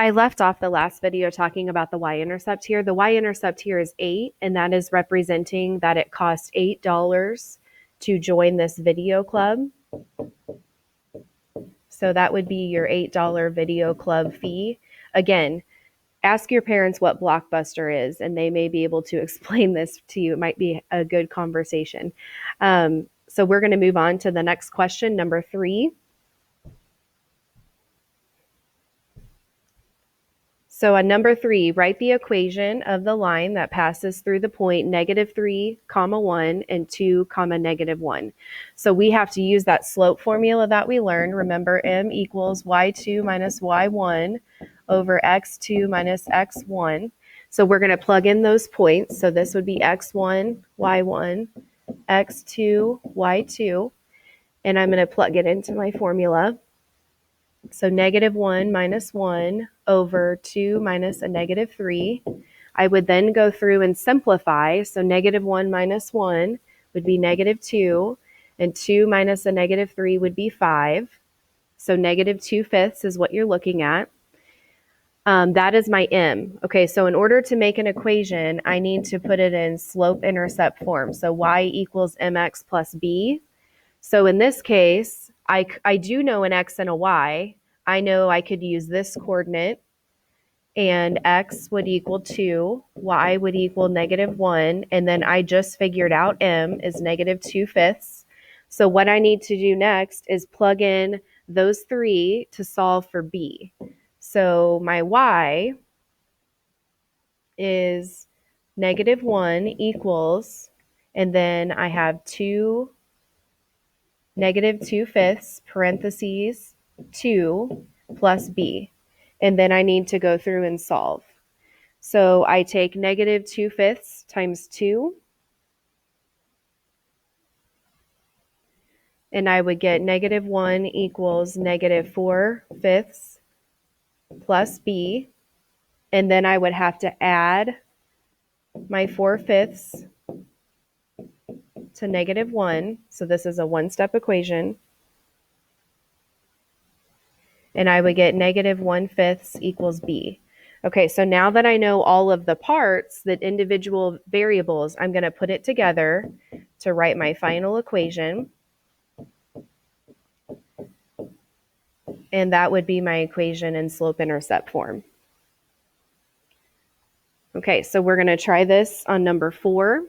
I left off the last video talking about the y-intercept here. The y-intercept here is 8, and that is representing that it costs $8 to join this video club. So that would be your $8 video club fee. Again, ask your parents what Blockbuster is, and they may be able to explain this to you. It might be a good conversation. So we're going to move on to the next question, number 3. So on number 3, write the equation of the line that passes through the point -3, 1, and 2, -1. So we have to use that slope formula that we learned. Remember, m equals y2 minus y1 over x2 minus x1. So we're going to plug in those points. So this would be x1, y1, x2, y2. And I'm going to plug it into my formula. So -1 minus 1 over 2 minus a -3. I would then go through and simplify. So -1 minus 1 would be -2, and 2 minus a -3 would be 5. So -2/5 is what you're looking at. That is my m. Okay, so in order to make an equation, I need to put it in slope-intercept form. So y equals mx plus b. So in this case, I do know an x and a y. I know I could use this coordinate, and x would equal 2, y would equal -1, and then I just figured out m is -2/5. So what I need to do next is plug in those 3 to solve for b. So my y is -1 equals, and then I have 2 -2/5 parentheses 2 plus b. And then I need to go through and solve. So I take -2/5 times 2, and I would get -1 equals -4/5 plus b. And then I would have to add my 4/5 to -1. So this is a one-step equation. And I would get -1/5 equals b. Okay, so now that I know all of the parts, the individual variables, I'm going to put it together to write my final equation. And that would be my equation in slope-intercept form. Okay, so we're going to try this on number 4.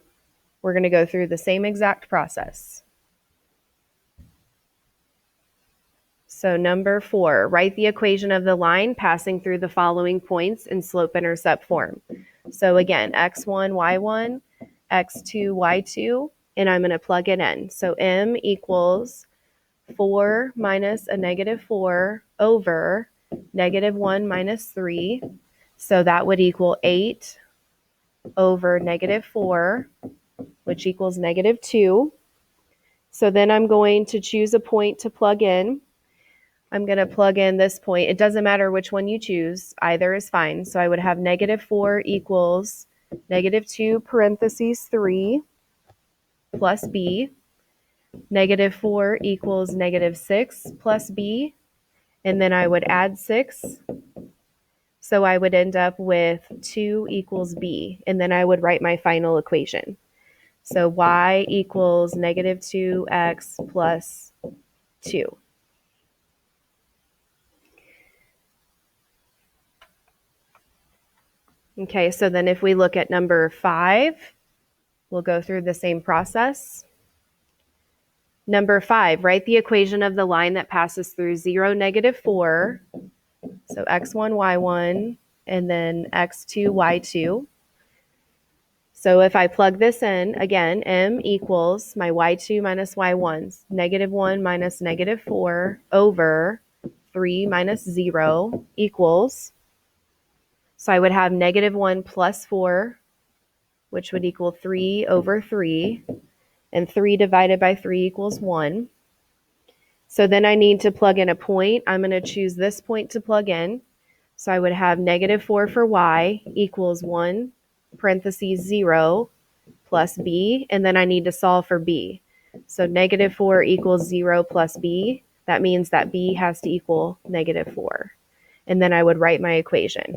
We're going to go through the same exact process. So number 4, write the equation of the line passing through the following points in slope-intercept form. So again, x1, y1, x2, y2, and I'm going to plug it in. So m equals 4 minus a -4 over -1 minus 3. So that would equal 8 over -4, which equals -2. So then I'm going to choose a point to plug in. I'm going to plug in this point. It doesn't matter which one you choose. Either is fine. So I would have -4 equals -2 parentheses 3 plus b. -4 equals -6 plus b. And then I would add 6. So I would end up with 2 equals b. And then I would write my final equation. So y equals -2x plus 2. Okay, so then if we look at number 5, we'll go through the same process. Number 5, write the equation of the line that passes through 0, -4. So x1, y1, and then x2, y2. So if I plug this in, again, m equals my y2 minus y1's, -1 minus -4 over 3 minus 0 equals, so I would have -1 plus 4, which would equal 3 over 3, and 3 divided by 3 equals 1. So then I need to plug in a point. I'm going to choose this point to plug in. So I would have -4 for y equals 1 parentheses 0 plus b, and then I need to solve for b. So -4 equals 0 plus b. That means that b has to equal -4. and then I would write my equation.